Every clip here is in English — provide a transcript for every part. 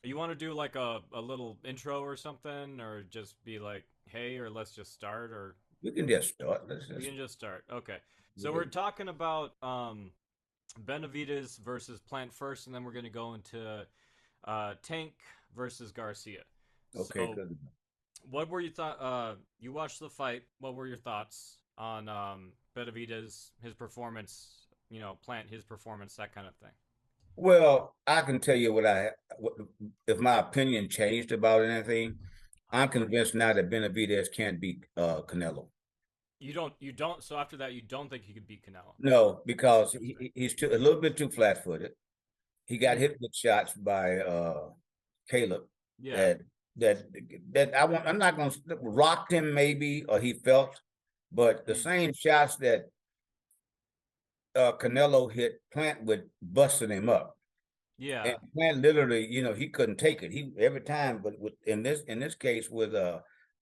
You want to do like a little intro or something, or just be like, hey, or let's just start, or We can just start. Let's we just. can just start. Okay. So we're Yeah. talking about Benavidez versus Plant first, and then we're going to go into Tank versus Garcia. Okay, So, good. what were you thought? You watched the fight. What were your thoughts on Benavidez, his performance? Plant his performance, that kind of thing. Well, I can tell you what if my opinion changed about anything. I'm convinced now that Benavidez can't beat Canelo. You don't. So after that, you don't think he could beat Canelo. No, That's because interesting. he's a little bit too flat-footed. He got Hmm. hit with shots by Caleb Yeah. that that I'm not going to rocked him maybe or he felt, but the Hmm. same shots that Canelo hit Plant with busting him up. And Yeah. Plant literally, he couldn't take it. He every time, but in this case with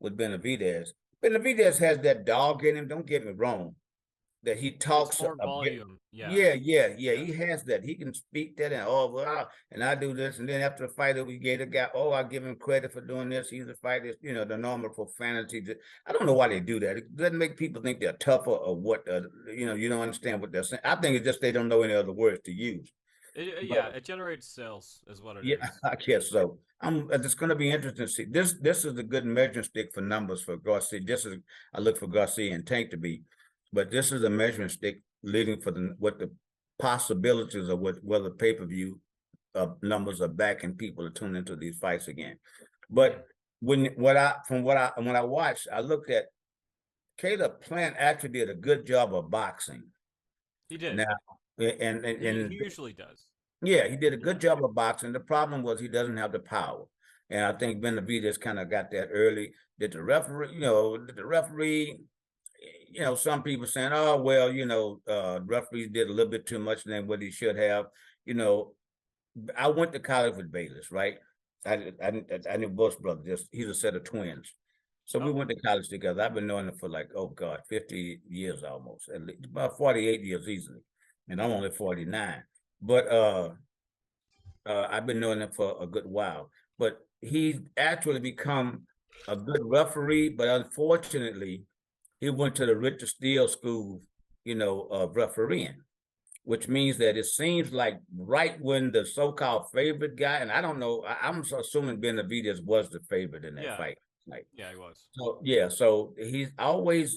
Benavidez, Benavidez has that dog in him. Don't get me wrong, that he It's talks more a bit. volume. Yeah. Yeah. Yeah. He has that. He can speak that and oh well, and I do this, and then after the fight, we gave the guy, oh, I give him credit for doing this. He's a fighter, the normal profanity. I don't know why they do that. It doesn't make people think they're tougher or what. You don't understand what they're saying. I think it's just they don't know any other words to use. Yeah. But It generates sales, is what it yeah, is. I guess so. It's going to be interesting to see. This is a good measuring stick for numbers for Garcia. This is I look for Garcia and Tank to be, but this is a measuring stick leading for what the possibilities of whether pay-per-view numbers are back and people are tuning into these fights again. Hmm. But when I watched, I looked at Caleb Plant actually did a good job of boxing. He did. Now, He and usually does. yeah, he did a Yeah. good job of boxing. The problem was he doesn't have the power. And I think Benavidez kind of got that early. Did the referee, some people saying, oh, well, referees did a little bit too much than what he should have. You know, I went to college with Bayless, right? I knew both brothers. He's a set of twins. So we Okay. went to college together. I've been knowing him for like, oh God, 50 years almost, at least about 48 years easily. And I'm only 49. But I've been knowing him for a good while, but he's actually become a good referee. But unfortunately, he went to the Richard Steele School, of refereeing, which means that it seems like right when the so-called favorite guy, and I don't know, I'm assuming Benavidez was the favorite in that Yeah. fight. Like, Yeah. He was. so yeah, so he's always,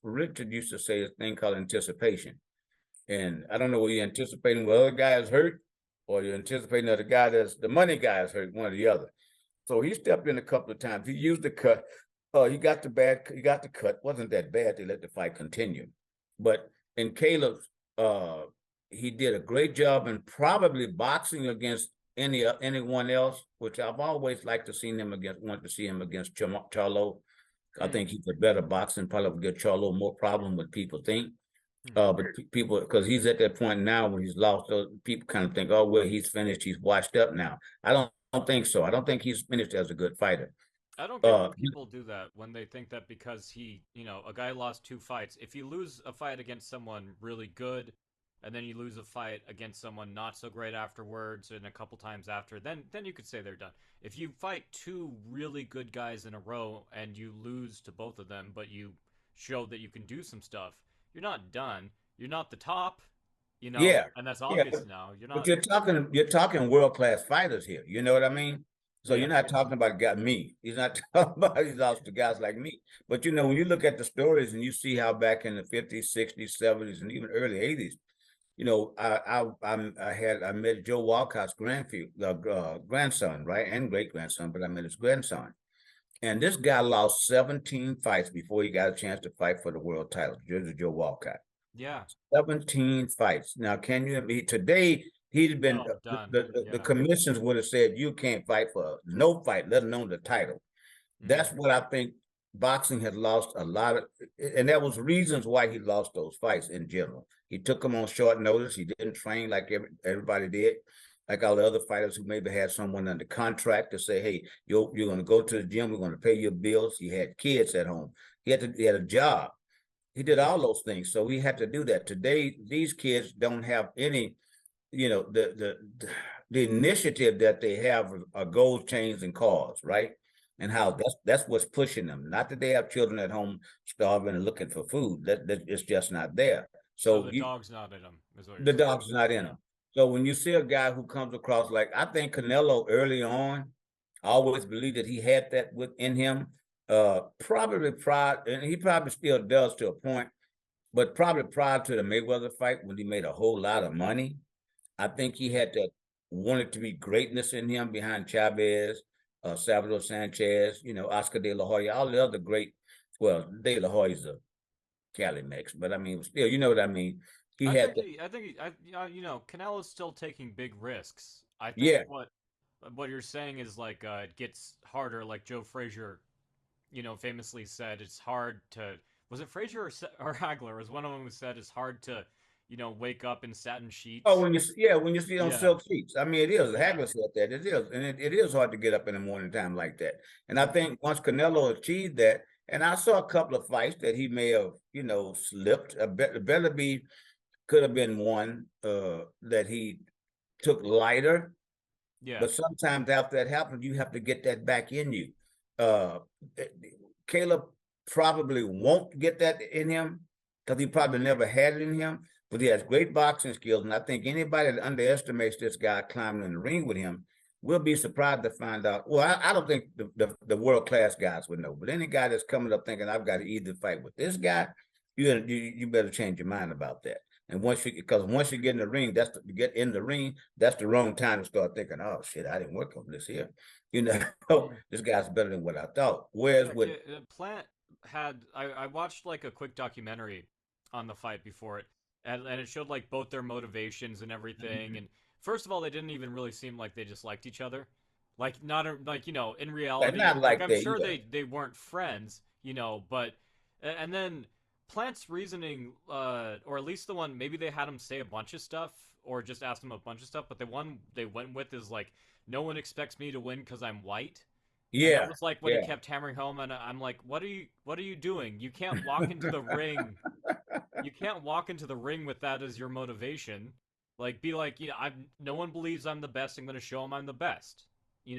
Richard used to say a thing called anticipation. And I don't know whether you're anticipating the other guy is hurt or you're anticipating that the guy that's the money guy is hurt, one or the other. So he stepped in a couple of times. He used the cut. He got the cut. Wasn't that bad. They let the fight continue. But in Caleb's, he did a great job in probably boxing against anyone else, which I've always liked to see him against. Want to see him against Charlo. I Hmm. think he's a better boxer and probably would get Charlo more problem than people think. Hmm. But people, because he's at that point now when he's lost, people kind of think, oh, well, he's finished. He's washed up now. I don't think so. I don't think he's finished as a good fighter. I don't get when Uh, people do that, when they think that because a guy lost two fights. If you lose a fight against someone really good, and then you lose a fight against someone not so great afterwards, and a couple times after, then you could say they're done. If you fight two really good guys in a row and you lose to both of them, but you show that you can do some stuff, you're not done. You're not the top, yeah, and that's yeah, obvious now. You're but not. you're talking world class fighters here. You know what I mean? So you're Yeah. not talking about got me. He's not talking about he's lost to guys like me. But when you look at the stories and you see how back in the 50s, 60s, 70s, and even early 80s, I met Joe Walcott's grandson, right, and great grandson, but I met his grandson, and this guy lost 17 fights before he got a chance to fight for the world title. Joe Walcott, Yeah. 17 fights. Now, can you? Today he'd been No, done. the Yeah. commissions would have said you can't fight for no fight, let alone the title. Mm-hmm. That's what I think boxing has lost a lot of, and that was reasons why he lost those fights in general. He took them on short notice. He didn't train like everybody did, like all the other fighters who maybe had someone under contract to say, "Hey, you're going to go to the gym. We're going to pay your bills." He had kids at home. He had a job. He did Mm-hmm. all those things, so he had to do that. Today, these kids don't have any. You know, the initiative that they have are gold chains and cars, right? And how that's what's pushing them. Not that they have children at home starving and looking for food. That it's just not there. So So the dog's not in him, is what you're the saying. dog's not in Yeah. them. So when you see a guy who comes across like I think Canelo early on, I always believed that he had that within him. Probably prior, and he probably still does to a point, but probably prior to the Mayweather fight when he made a whole lot of money, I think he had that wanted to be greatness in him behind Chavez, Salvador Sanchez, Oscar De La Hoya, all the other great. Well, De La Hoya's a Cali mix, but I mean, still, you know what I mean. He had that. Canelo's still taking big risks. I think Yeah. what you're saying is like it gets harder. Like Joe Frazier, famously said, it's hard to. Was it Frazier or Hagler? Was one of them who said it's hard to, wake up in satin Oh, sheets. when you see on Yeah, silk sheets. I mean, it is. yeah. Hagler said that. It is. And it is hard to get up in the morning time like that. And I think once Canelo achieved that, and I saw a couple of fights that he may have, slipped. Bellaby could have been one that he took lighter. Yeah. But sometimes after that happens, you have to get that back in you. Uh, Caleb probably won't get that in him because he probably never had it in him. But he has great boxing skills, and I think anybody that underestimates this guy climbing in the ring with him will be surprised to find out. Well, I don't think the world class guys would know, but any guy that's coming up thinking I've got to either fight with this guy, you better change your mind about that. And once you get in the ring, that's the wrong time to start thinking, oh shit, I didn't work on this here. This guy's better than what I thought. Whereas Yeah, with Plant had I watched like a quick documentary on the fight before it, and it showed like both their motivations and everything. And first of all, they didn't even really seem like they just liked each other, like not like in reality, not like like I'm that, sure yeah. they weren't friends, but and then Plant's reasoning, or at least the one maybe they had him say a bunch of stuff or just asked him a bunch of stuff, but the one they went with is like no one expects me to win because I'm white. And that Yeah, was like what he yeah. kept hammering home, and I'm like, what are you doing? You can't walk into the ring. You can't walk into the ring with that as your motivation. Like, be like, no one believes I'm the best. I'm going to show them I'm the best. That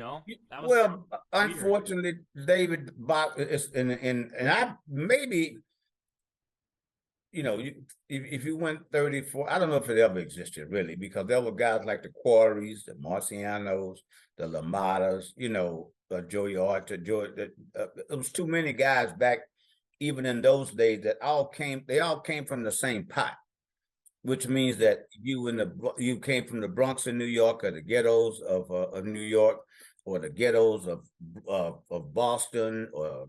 was Well, weird. unfortunately, David Bach is and I maybe if you went 34, I don't know if it ever existed really, because there were guys like the Quarries, the Marcianos, the Lamadas, Joey Archer, there was too many guys back even in those days that they all came from the same pot, which means Yeah. that you came from the Bronx in New York or the ghettos of New York or the ghettos of Boston or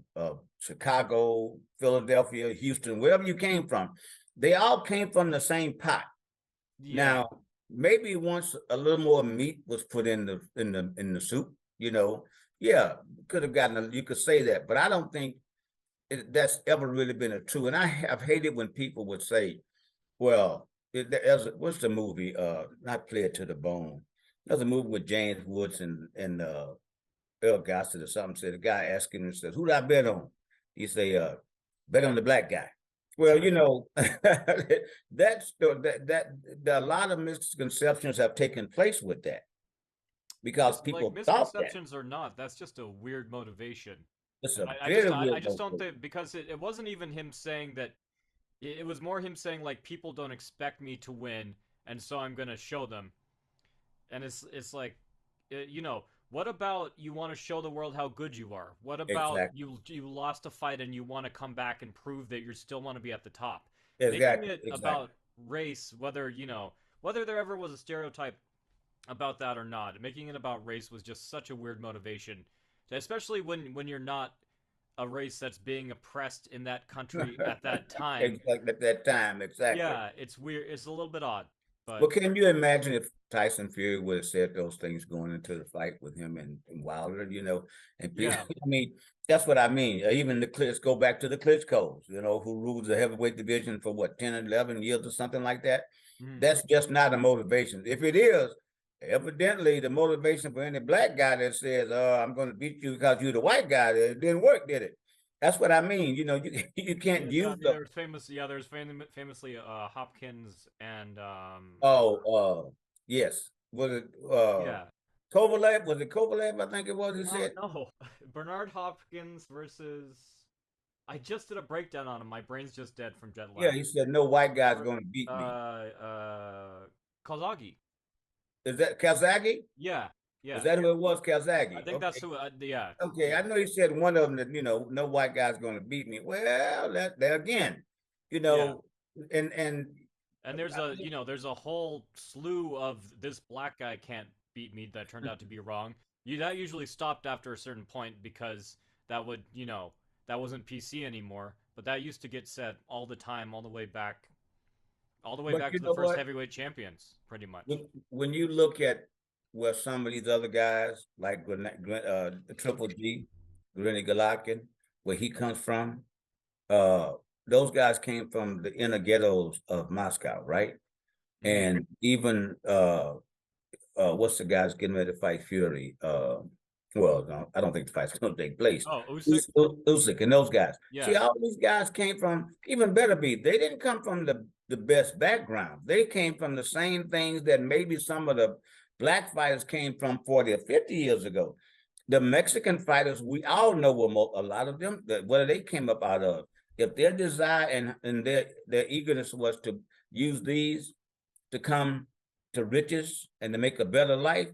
Chicago, Philadelphia, Houston, wherever you came from. They all came from the same pot. Yeah. Now, maybe once a little more meat was put in the soup, yeah, could have gotten you could say that, but I don't think that's ever really been a true. And I have hated when people would say, well, what's the movie? Not Play It to the Bone. There's a movie with James Woods and Earl Gossett or something. Said the guy asked him and says, "Who did I bet on?" He say, "Bet on the black guy." Well, a lot of misconceptions have taken place with that because Like people thought that misconceptions or not, that's just a weird motivation. it's And a I just very I, real I just don't motivation. think because it wasn't even him saying that. It was more him saying like people don't expect me to win, and so I'm gonna show them. And it's like, what about you want to show the world how good you are? What about Exactly, you lost a fight and you want to come back and prove that you still want to be at the top? Making exactly, it exactly, about race, whether there ever was a stereotype about that or not, making it about race was just such a weird motivation, especially when you're not a race that's being oppressed in that country at that time. exactly at that time, exactly. Yeah, it's weird. It's a little bit odd, Well, but can you imagine if Tyson Fury would have said those things going into the fight with him and Wilder, and yeah. I mean, that's what I mean. Even let's go back to the Klitschko's, who rules the heavyweight division for what, 10 or 11 years or something like that. Mhm. That's just not a motivation. If it is, evidently the motivation for any black guy that says, I'm going to beat you because you're the white guy, it didn't work, did it? That's what I mean. You can't Yeah, use yeah, the, there's famous. Yeah, there's famously Hopkins and oh, yes. was it Yeah. Kovalev? Was it Kovalev? I think it was. He No, said, no. Bernard Hopkins versus. I just did a breakdown on him. My brain's just dead from jet yeah, lag. he said no white guy's Or, going to beat me. Kozagi. Is that Kazagi? Yeah, Is yeah. that who it was? I Kazagi. think that's Okay. who. Yeah, Okay. I yeah, know he said one of them that, no white guy's going to beat me. Well, that again, you yeah. know, and And I think there's a whole slew of this black guy can't beat me that turned out to be wrong. That usually stopped after a certain point because that would, that wasn't PC anymore. But that used to get said all the time, all the way but back you to the know first what? heavyweight champions, pretty much. When you look at where some of these other guys like Triple G, Grenny Golovkin, where he comes from, uh, those guys came from the inner ghettos of Moscow, right? Mm-hmm. And even what's the guy's getting ready to fight Fury? Well, no, I don't think the fight's going to take place. Oh, Usyk? Usyk and those guys. See, Yeah. all these guys came from, even better be, they didn't come from the best background. They came from the same things that maybe some of the black fighters came from 40 or 50 years ago. The Mexican fighters, we all know a lot of them, where they came up out of. If their desire and their eagerness was to use these to come to riches and to make a better life,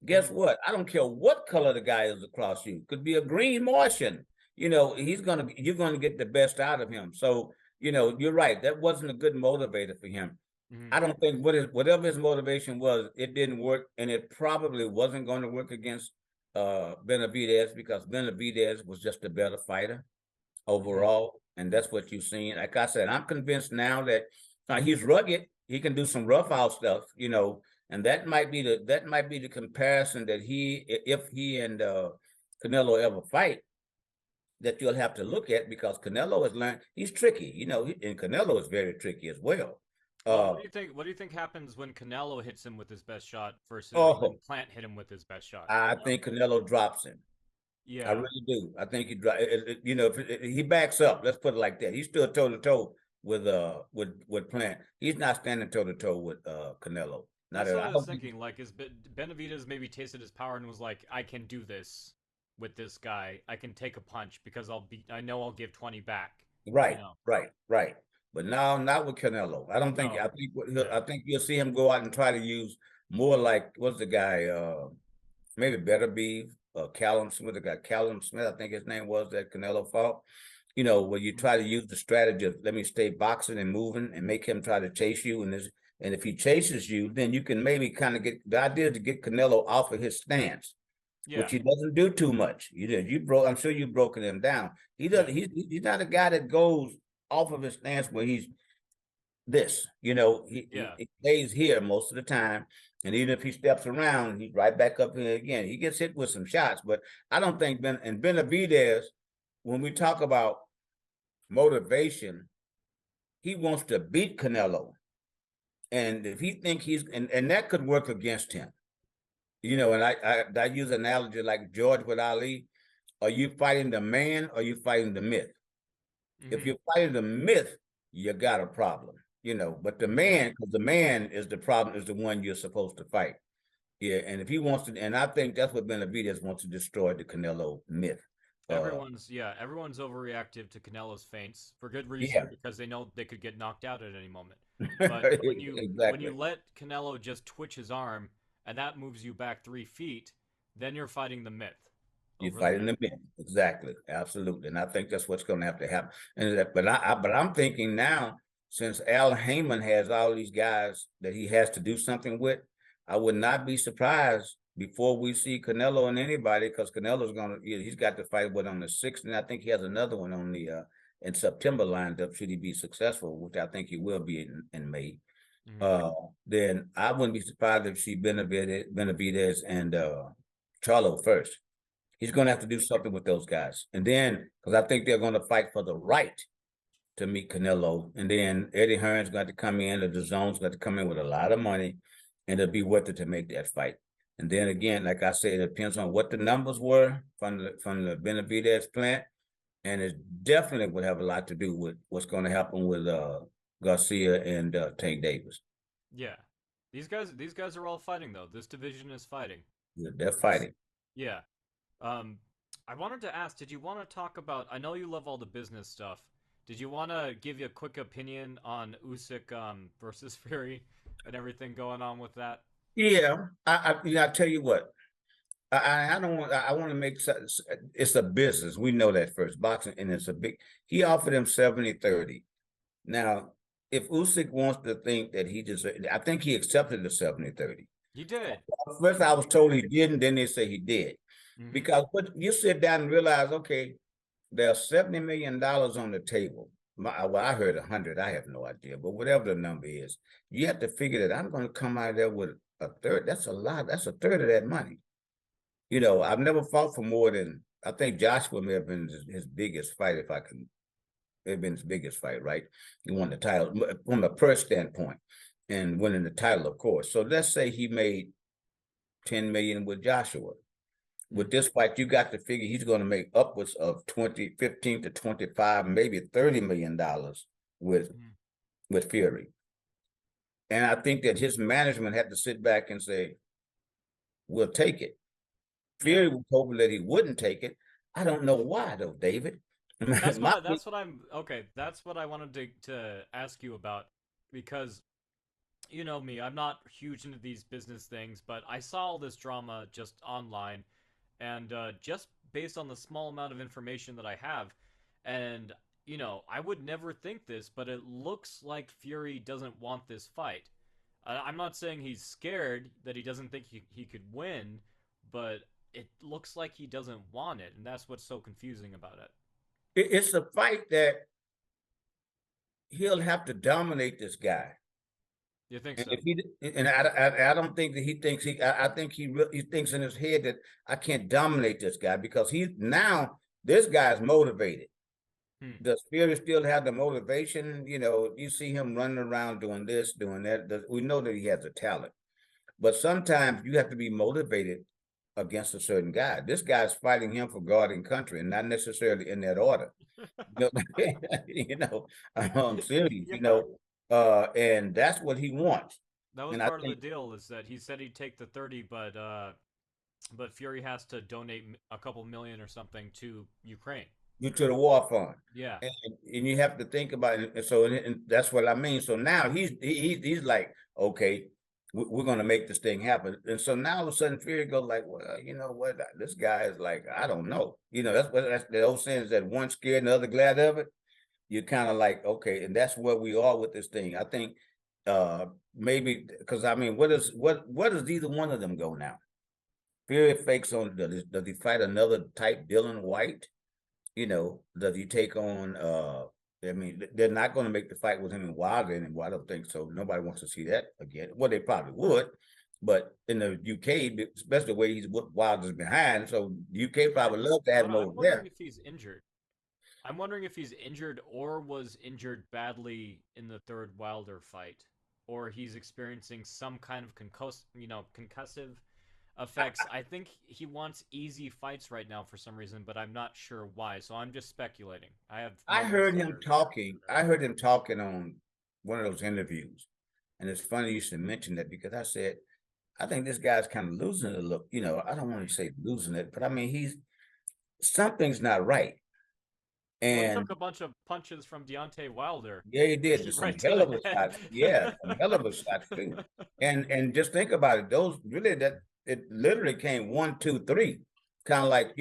guess Mm-hmm. what? I don't care what color the guy is across you. Could be a green Martian. You're gonna get the best out of him. So, you're right. That wasn't a good motivator for him. Mm-hmm. I don't think whatever his motivation was, it didn't work, and it probably wasn't going to work against Benavidez because Benavidez was just a better fighter Mm-hmm. overall, and that's what you've seen. Like I said, I'm convinced now that he's rugged. He can do some rough out stuff, and that might be the comparison that if he and Canelo ever fight, that you'll have to look at because Canelo has learned he's tricky, and Canelo is very tricky as well. Well, Uh, what do you think happens when Canelo hits him with his best shot versus when oh, Plant hit him with his best shot? I think Canelo drops him. I Yeah. really do. I think he drops. If he backs up. Let's put it like that. He's still toe to toe with Plant. He's not standing toe to toe with Canelo. Not That's at what all. I I was don't think. thinking. Like, is Benavidez maybe tasted his power and was like, I can do this with this guy. I can take a punch because I know I'll give 20 back. You Right, know? right, right. But now, not with Canelo. I don't think. No. I Yeah. think you'll see him go out and try to use more like what's the guy? Maybe Better Be Callum Smith. The guy Callum Smith, I think his name was, that Canelo fought. Where you Mhm. try to use the strategy of let me stay boxing and moving and make him try to chase you, and if he chases you, then you can maybe kind of get the idea to get Canelo off of his stance, which Yeah. he doesn't do too much. I'm sure you've broken him down. He does. Yeah. He's not a guy that goes off of his stance where he's this. Yeah. He stays here most of the time, and even if he steps around, he's right back up here again. He gets hit with some shots, but I don't think Benavidez, when we talk about motivation, he wants to beat Canelo, and if he think and that could work against him. And I use an analogy like George with Ali. Are you fighting the man or are you fighting the myth? If Hmm. you're fighting the myth, you got a problem. But the Yeah. man, because the man is the problem, is the one you're supposed to fight. Yeah, and if he wants to, and I think that's what Benavidez wants to destroy the Canelo myth. Everyone's overreactive to Canelo's feints for good Yeah, reason because they know they could get knocked out at any moment. But when you exactly. let Canelo just twitch his arm and that moves you back 3 feet, then you're fighting the myth You're over the fighting man. the myth. Exactly. Absolutely. And I think that's what's going to have to happen. But I'm thinking now, since Al Heyman has all these guys that he has to do something with, I would not be surprised before we see Canelo and anybody, because Canelo's he's got to fight on the 6th, and I think he has another one on the in September lined up should he be successful, which I think he will be in May. Hmm. Uh, then I wouldn't be surprised if see Benavidez and Charlo first. He's going to have to do something with those guys. And then, because I think they're going to fight for the right to meet Canelo. And then Eddie Hearn's got to come in, or the zone's got to come in with a lot of money, and it'll be worth it to make that fight. And then again, like I said, it depends on what the numbers were from the Benavidez plant. And it definitely would have a lot to do with what's going to happen with Garcia and Tank Davis. Yeah. These guys are all fighting though. This division is fighting. Yeah, they're It's fighting. yeah. Um, I wanted to ask, did you want to talk about? I know you love all the business stuff. Did you want to give you a quick opinion on Usyk versus Fury and everything going on with that? Yeah, I tell you what, I don't want. I want to make it's a business. We know that first boxing, and it's a big. He offered him 70-30. Now, if Usyk wants to think that he deserved, I think he accepted the 70-30. He did. First, I was He told did. he didn't. Then they say he did, Mm-hmm. because what you sit down and realize, okay, there's $70 million on the table. Well, I heard 100. I have no idea, but whatever the number is, you have to figure that I'm going to come out of there with a third. That's a lot. That's a third of that money. I've never fought for more than I think Joshua may have been his biggest fight, if I can. It had been his biggest fight, right? He won the title from a purse standpoint, and winning the title, of course. So let's say he made 10 million with Joshua. With Mm-hmm. this fight, you got to figure he's going to make upwards of 20, 15 to 25, maybe $30 million with Mm-hmm. with Fury. And I think that his management had to sit back and say, "We'll take it." Yeah. Fury was hoping that he wouldn't take it. I don't know why though, David. My, That's what I'm okay. That's what I wanted to ask you about because you know me, I'm not huge into these business things, but I saw all this drama just online, and just based on the small amount of information that I have, and I would never think this, but it looks like Fury doesn't want this fight. I'm not saying he's scared that he doesn't think he could win, but it looks like he doesn't want it, and that's what's so confusing about it. it's a fight that he'll have to dominate this guy. You think And so? if he and I don't think that he thinks I think he thinks in his head that I can't dominate this guy because this guy's motivated. Hmm. Does Fury still have the motivation? You see him running around doing this, doing that. We know that he has a talent, but sometimes you have to be motivated against a certain guy. This guy's fighting him for God and country, and not necessarily in that order. You know, you know, I'm serious. Yeah, And that's what he wants. that was And I part of the think deal. Is that he said he'd take the 30, but Fury has to donate a couple million or something to Ukraine. due to the war fund, Yeah. and, and you have to think about it. And so, and that's what I mean. So now he's like, okay, we're going to make this thing happen. And so now all of a sudden, Fury goes like, well, you know what? This guy is like, I don't know. That's the old saying is that one scared and the other glad of it. You're kind of like, okay, and that's where we are with this thing. I think uh maybe because I mean, what does either one of them go now? Fury fakes on does he fight another type Dylan White? Does he take on I mean, they're not going to make the fight with him and Wilder anymore. I don't think so. Nobody wants to see that again. Well, they probably would, but in the UK, especially the way he's Wilder's behind, so UK I, probably love to have but him I'm over wondering there. if he's injured. I'm wondering if he's injured or was injured badly in the third Wilder fight, or he's experiencing some kind of concussive effects. I think he wants easy fights right now for some reason, but I'm not sure why. So I'm just speculating. I have I no roots heard that him are talking. that are I accurate. heard him talking on one of those interviews, and it's funny you should mention that because I said I think this guy's kind of losing it a look. I don't want to say losing it, but I mean he's something's not right. Well, he And took a bunch of punches from Deontay Wilder, yeah, he did. There's some right to hell the of a head. shots. Yeah, some hell of a shots too. And just think about it. Those really that it literally came one, two, three. Kind of like,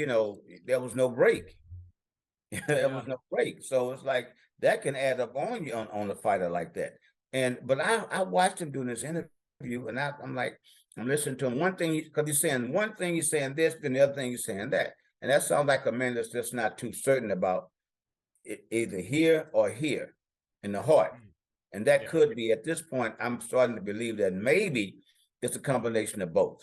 there was no break. There Yeah. was no break. So it's like that can add up on you on a fighter like that. But I watched him doing this interview and I'm like, I'm listening to him. One thing because he's saying one thing, he's saying this, then the other thing he's saying that. And that sounds like a man that's just not too certain about either here or here in the heart. Mm. And that Yeah. could be at this point, I'm starting to believe that maybe it's a combination of both.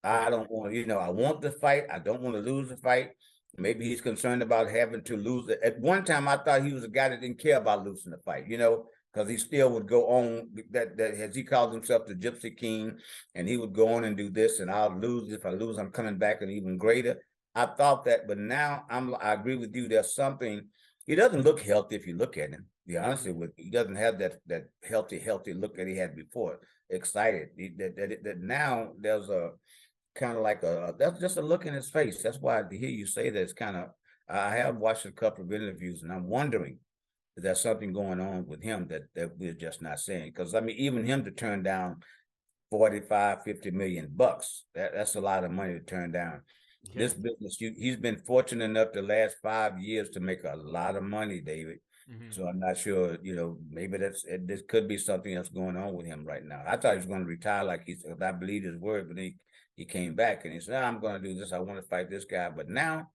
I Yeah. don't want, I want the fight. I don't want to lose the fight. Maybe he's concerned about having to lose it. At one time, I thought he was a guy that didn't care about losing the fight, because he still would go on that as he called himself the Gypsy King, and he would go on and do this, and I'll lose. If I lose, I'm coming back and even greater. I thought that, but now I agree with you. There's something. He doesn't look healthy if you look at him. To be honest with you, he doesn't have that healthy look that he had before. excited that now there's a kind of like that's just a look in his face. That's why to hear you say that it's kind of. I have watched a couple of interviews, and I'm wondering if there's something going on with him that we're just not saying. Because I mean, even him to turn down 45, 50 million bucks, that's a lot of money to turn down. Yeah. This business, he's been fortunate enough the last 5 years to make a lot of money, David. Hmm. So I'm not sure, maybe this could be something that's going on with him right now. I thought he was going to retire, like he said. I believe his word, but he came back and he said, I'm going to do this. I want to fight this guy. But now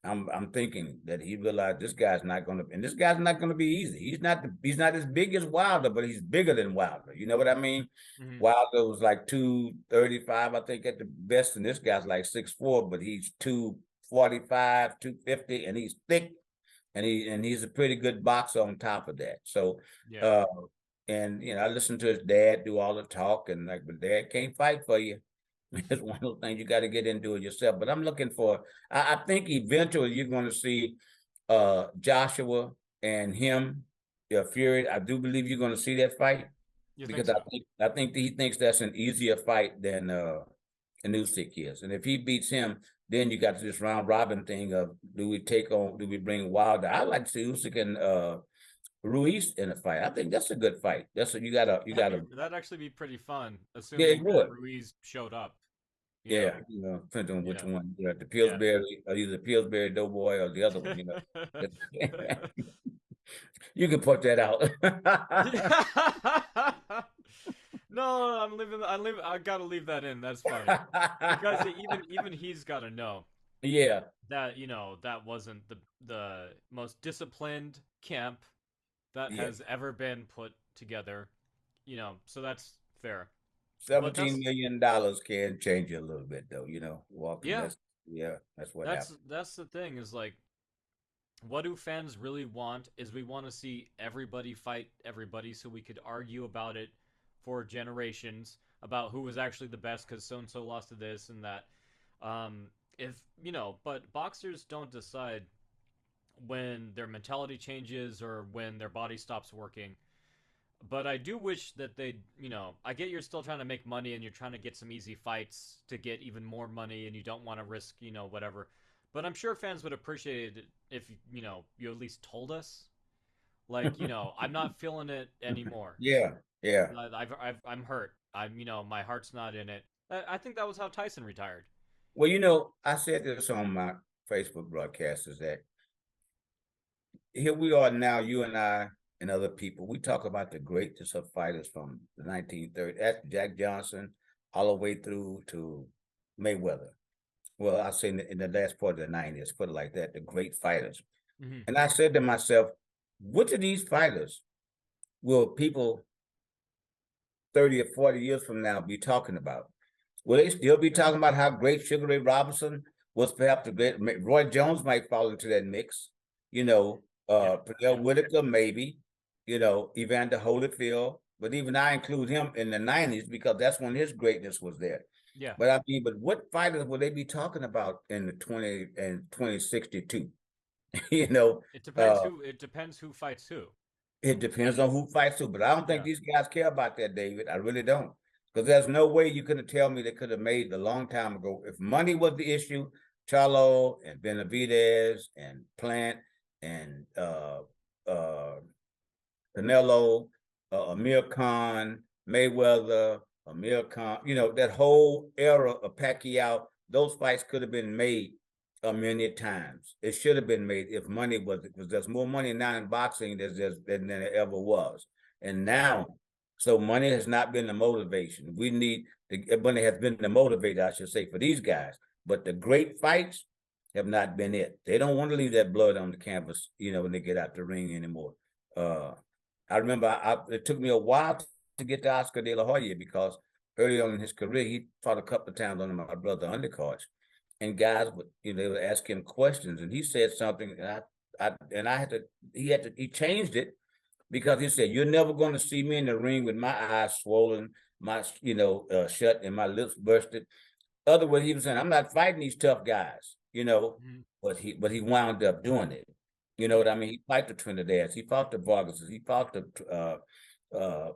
I'm thinking that he realized this guy's not going to, and this guy's not going to be easy. He's not as big as Wilder, but he's bigger than Wilder. You know what I mean? Hmm. Wilder was like 235, I think, at the best, and this guy's like 6'4", but he's 245, 250, and he's thick, and he's a pretty good boxer on top of that. So, Yeah. uh, and I listened to his dad do all the talk, and like, but dad can't fight for you. It's one of those things you got to get into it yourself. But I'm looking for. I think eventually you're going to see Joshua and him, Fury. I do believe you're going to see that fight You think because so? I think he thinks that's an easier fight than an Usyk is. And if he beats him, then you got this round robin thing of do we bring Wilder? I like to see Usyk and Ruiz in a fight. I think that's a good fight. That's what That'd actually be pretty fun, yeah, it assuming that would. Ruiz showed up. You know. Yeah, depends on which Yeah. one. The Yeah. Pillsbury, either Pillsbury Doughboy or the other one. You can put that out. No, I'm leaving. I gotta leave that in. That's funny because even he's got to know Yeah, that that wasn't the most disciplined camp that yeah. has ever been put together. So that's fair. But $17 million can change you a little bit, though. Walking. yeah, That's what that's happened. that's the thing is like, what do fans really want is we want to see everybody fight everybody so we could argue about it for generations about who was actually the best because so and so lost to this and that. If but boxers don't decide when their mentality changes or when their body stops working. But I do wish that I get you're still trying to make money and you're trying to get some easy fights to get even more money and you don't want to risk, whatever. But I'm sure fans would appreciate it if, you at least told us. Like, I'm not feeling it anymore. Yeah, yeah. I'm hurt. My heart's not in it. I think that was how Tyson retired. Well, I said this on my Facebook broadcast is that here we are now, you and I and other people. We talk about the greatness of fighters from the 1930s, that's Jack Johnson, all the way through to Mayweather. Well, I say in the last part of the 90s, put it like that, the great fighters. Hmm. And I said to myself, which of these fighters will people 30 or 40 years from now be talking about? Will they still be talking about how great Sugar Ray Robinson was? Perhaps the great Roy Jones might fall into that mix. Yeah. Pernell Yeah. Whitaker, maybe, Evander Holyfield. But even I include him in the 90s because that's when his greatness was there. Yeah. But I mean, but what fighters will they be talking about in the 2062? you know, uh, It depends who fights who. it depends on who fights who, but I don't think Yeah. these guys care about that, David. I really don't. Because there's no way you could have tell me they could have made a long time ago. If money was the issue, Charlo and Benavidez and Plant and Canelo, Amir Khan, Mayweather, Amir Khan, that whole era of Pacquiao, those fights could have been made many times. It should have been made if money was, because there's more money now in boxing than there ever was. And Yeah. now, so money has not been the motivation. Money has been the motivator, I should say, for these guys. But the great fights have not been it. They don't want to leave that blood on the canvas, when they get out the ring anymore. I remember it took me a while to get to Oscar De La Hoya because early on in his career, he fought a couple of times under my brother undercards. And guys would, they would ask him questions, and he said something, and I had to, he changed it because he said, "You're never going to see me in the ring with my eyes swollen, my, shut, and my lips bursted." Other words, he was saying, "I'm not fighting these tough guys, Hmm. but he wound up doing it. You know what I mean? He fought the Trinidad's, he fought the Vargases, he fought the Pacquiao,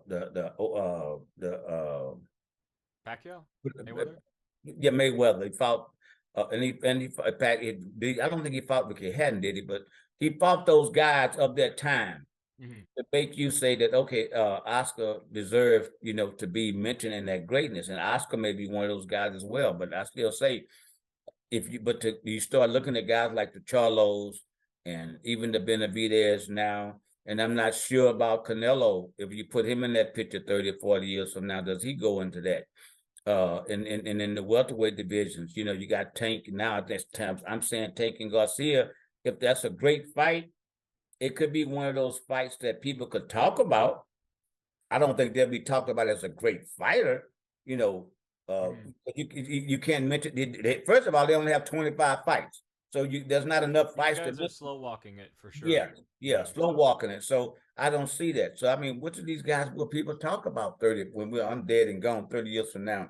Mayweather. yeah, Mayweather. He fought, and he fought I don't think he fought Ricky Hatton, did he? But he fought those guys of that time Hmm. to make you say that okay, Oscar deserved, to be mentioned in that greatness, and Oscar may be one of those guys as well. But I still say you start looking at guys like the Charlos and even the Benavidez now, and I'm not sure about Canelo. If you put him in that picture 30 or 40 years from now, does he go into that? And in the welterweight divisions, you got Tank now. At this time, I'm saying Tank and Garcia. If that's a great fight, it could be one of those fights that people could talk about. I don't think they'll be talked about as a great fighter. You know, uh, Hmm. you can't mention. First of all, they only have 25 fights, so there's not enough These fights to guys are mention. slow walking it for sure. Yeah, yeah, Yeah. slow walking it. So I don't see that. So I mean, which of these guys will people talk about 30 when I'm dead and gone 30 years from now?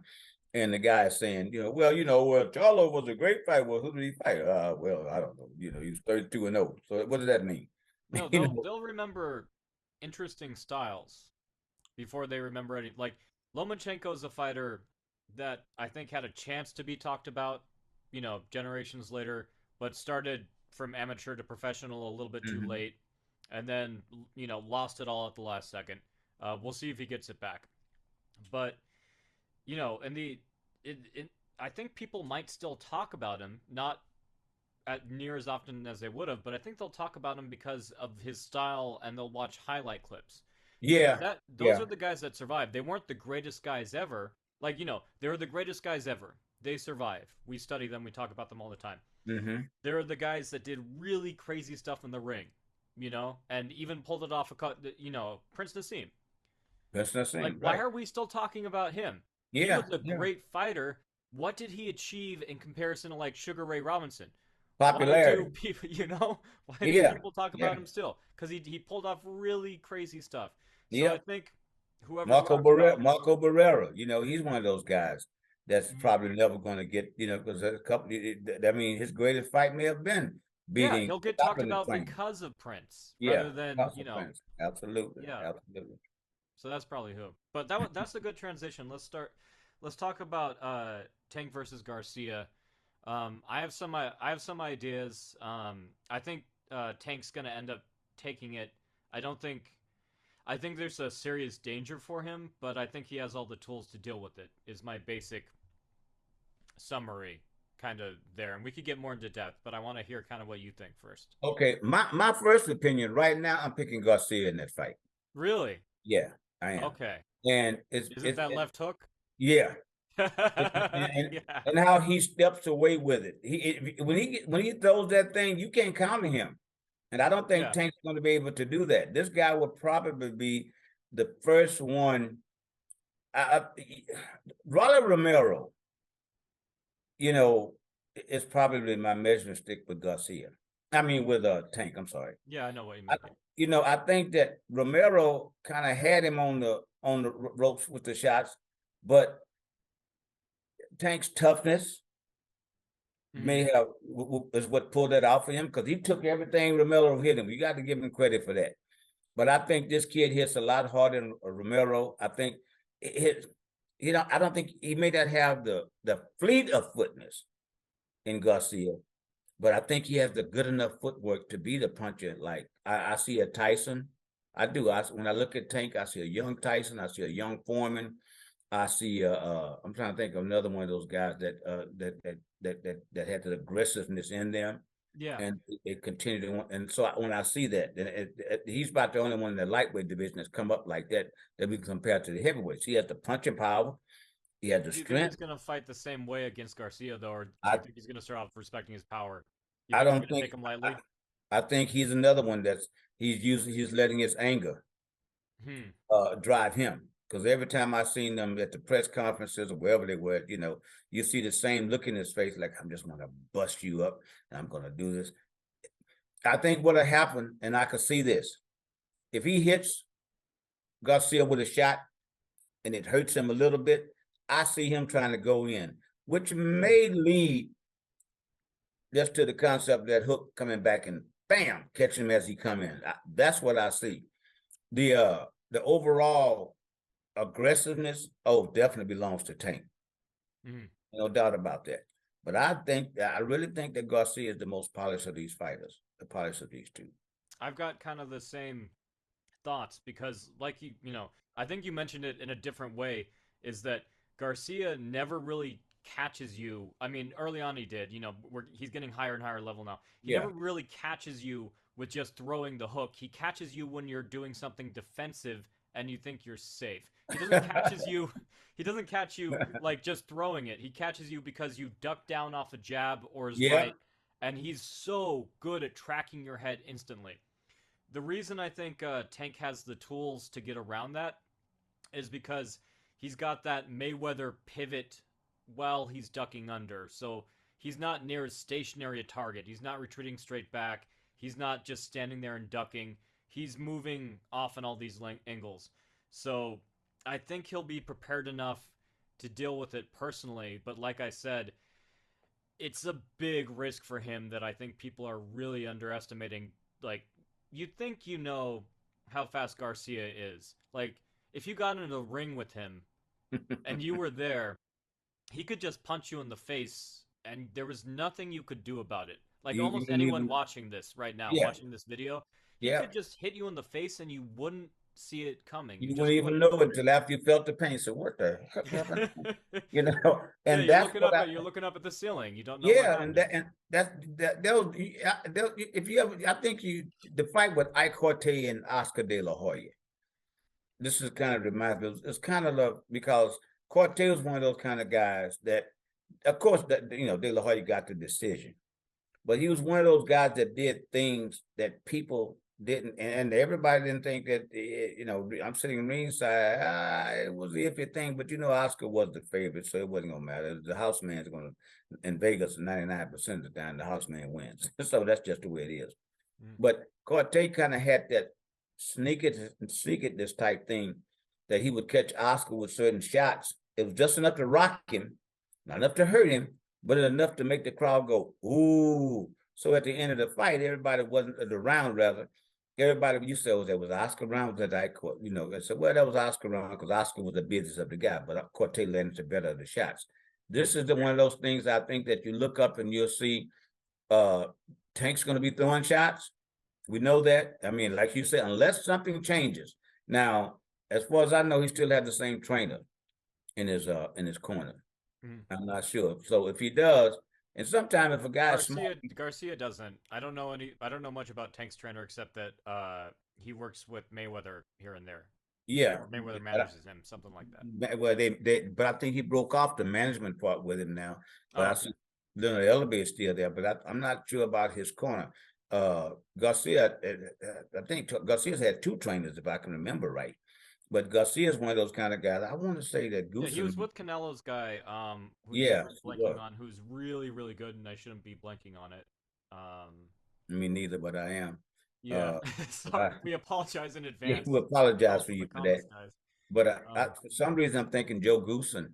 And the guy is saying, Charlo was a great fight. Well, who did he fight? Well, I don't know. He was 32-0. So what does that mean? No, you they'll know, they'll remember interesting styles before they remember any. Like Lomachenko is a fighter that I think had a chance to be talked about, generations later, but started from amateur to professional a little bit too Mhm. late, and then lost it all at the last second. We'll see if he gets it back, but in I think people might still talk about him, not at near as often as they would have, but I think they'll talk about him because of his style and they'll watch highlight clips. Because Yeah, those yeah. are the guys that survived. They weren't the greatest guys ever. Like, they were the greatest guys ever. They survive. We study them, we talk about them all the time. Mm-hmm. They're the guys that did really crazy stuff in the ring, and even pulled it off Prince Nassim. That's the Like, same, why right? are we still talking about him? He Yeah, was a yeah. great fighter. What did he achieve in comparison to like Sugar Ray Robinson? Why do Popularity. people, why do Yeah, people talk yeah, about him still? Because he pulled off really crazy stuff. So yeah. I think whoever talks about, Marco Barrera, he's one of those guys that's mhm. probably never going to get, because a couple. I mean, his greatest fight may have been Yeah, beating he'll get talked stopping the about train. because of Prince Yeah, rather than, consequence. Absolutely, yeah. absolutely. So that's probably who. But that's a good transition. Let's talk about Tank versus Garcia. I have some ideas. I think Tank's gonna end up taking it. I don't think I think there's a serious danger for him, but I think he has all the tools to deal with it. Is my basic summary kind of there, and we could get more into depth, but I want to hear kind of what you think first. Okay, my first opinion right now, I'm picking Garcia in that fight. Really? Yeah, I am, Okay. and Is it that left hook? yeah, and Yeah. and how he steps away with it. When he throws that thing, you can't counter him. And I don't think Yeah. Tank's going to be able to do that. This guy will probably be the first one. Rolly Romero, you know, is probably my measuring stick with Garcia. I mean, with Tank. I'm sorry. Yeah, I know what you I, mean. I think that Romero kind of had him on the ropes with the shots, but Tank's toughness Hmm. may have is what pulled that out for him because he took everything Romero hit him. You got to give him credit for that. But I think this kid hits a lot harder than Romero. I think it, I don't think he may not have the fleet of footness in Garcia, but I think he has the good enough footwork to be the puncher. Like I see a Tyson. I do. When I look at Tank, I see a young Tyson. I see a young Foreman. I see. I'm trying to think of another one of those guys that had the aggressiveness in them Yeah. and it continued to, and so when I see that, then he's about the only one in the lightweight division that's come up like that we can compare to the heavyweights. He has the punching power, he has the Do you think strength. he's gonna fight the same way against Garcia though, or do you I think he's gonna start off respecting his power? You I think he's don't gonna think take him I, lightly? I think he's another one that's he's letting his anger Hmm. drive him. Because every time I seen them at the press conferences or wherever they were, you see the same look in his face, like I'm just gonna bust you up and I'm gonna do this. I think what'll happen, and I could see this, if he hits Garcia with a shot and it hurts him a little bit, I see him trying to go in, which Hmm. may lead just to the concept of that hook coming back and bam, catch him as he come in. That's what I see. The the overall aggressiveness, oh, definitely belongs to Tank. Mhm. No doubt about that. But I really think that Garcia is the most polished of these fighters, the polished of these two. I've got kind of the same thoughts because, like I think you mentioned it in a different way. Is that Garcia never really catches you? I mean, early on he did. He's getting higher and higher level now. He Yeah. never really catches you with just throwing the hook. He catches you when you're doing something defensive and you think you're safe. He doesn't catches you. He doesn't catch you like just throwing it. He catches you because you duck down off a jab or his Yeah. right, and he's so good at tracking your head instantly. The reason I think Tank has the tools to get around that is because he's got that Mayweather pivot while he's ducking under. So he's not near as stationary a target. He's not retreating straight back. He's not just standing there and ducking. He's moving off in all these angles. So I think he'll be prepared enough to deal with it personally. But like I said, it's a big risk for him that I think people are really underestimating. Like, you think you know how fast Garcia is. Like, if you got in a ring with him and you were there, he could just punch you in the face and there was nothing you could do about it. Like, You almost wouldn't anyone even. watching this right now, Yeah. watching this video, he Yeah. could just hit you in the face and you wouldn't see it coming. You You just wouldn't even wouldn't. know until after you felt the pain. So what the heck happened? You know, Yeah, and that's what I. you're looking up at the ceiling. You don't know what Yeah, and happened. that and that's that. They'll, if you ever, I think you the fight with Ike Corte and Oscar De La Hoya. This is kind of reminds me. It's kind of because Corte was one of those kind of guys that, of course, that De La Hoya got the decision, but he was one of those guys that did things that people didn't, and everybody didn't think that. I'm sitting ringside. It was the iffy thing, but Oscar was the favorite, so it wasn't gonna matter. The house man's gonna in Vegas 99% of the time the house man wins, so that's just the way it is. Mm. But Corte kind of had that sneak it this type thing that he would catch Oscar with certain shots. It was just enough to rock him, not enough to hurt him, but enough to make the crowd go, ooh. So at the end of the fight, everybody wasn't the round rather. Everybody you said was Oscar round that I caught, I said, well, that was Oscar round because Oscar was the business of the guy, but Corte landed the better of the shots. This is the one of those things I think that you look up and you'll see uh Tank's gonna be throwing shots. We know that. I mean, like you said, unless something changes. Now, as far as I know, he still has the same trainer in his corner. Mm. I'm not sure. So if he does, and sometimes if a guy is smart, Garcia doesn't. I don't know much about Tank's trainer except that he works with Mayweather here and there. yeah. Or Mayweather manages him, something like that. Well, but I think he broke off the management part with him now. But Oh, I okay. see the elevator still there. But I'm not sure about his corner. Garcia, I think Garcia's had two trainers, if I can remember right. But Garcia's one of those kind of guys. I want to say that Yeah, he Goosen, was with Canelo's guy, whose name yeah, I'm he blanking was. on, who's really, really good, and I shouldn't be blanking on it. Me neither, but I am. Yeah. Uh, Sorry, I, we apologize in yeah, advance we to apologize all for the you for that. comments guys. But Um, for some reason, I'm thinking Joe Goosen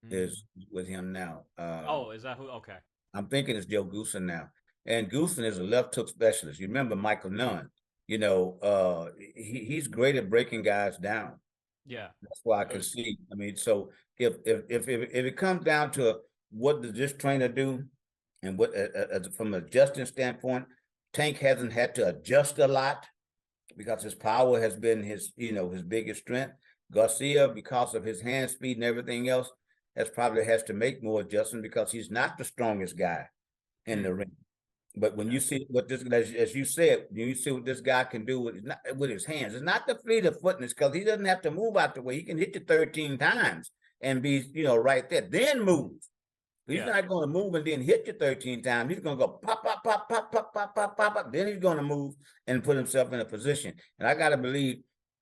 mm. is with him now. Oh, is that who? Okay. I'm thinking it's Joe Goosen now. And Goosen is a left hook specialist. You remember Michael Nunn? He's great at breaking guys down. Yeah. That's why I That can was. see. I mean, so if it comes down to what does this trainer do, and what from an adjusting standpoint, Tank hasn't had to adjust a lot because his power has been his biggest strength. Garcia, because of his hand speed and everything else, has to make more adjustments because he's not the strongest guy in Mm, the ring. But when yeah. you see what this, as you said, when you see what this guy can do with his hands, it's not the fleet of footness because he doesn't have to move out the way. He can hit you 13 times and be, right there. Then move. He's Yeah. not going to move and then hit you 13 times. He's going to go pop, pop, pop, pop, pop, pop, pop, pop, pop. Then he's going to move and put himself in a position. And I got to believe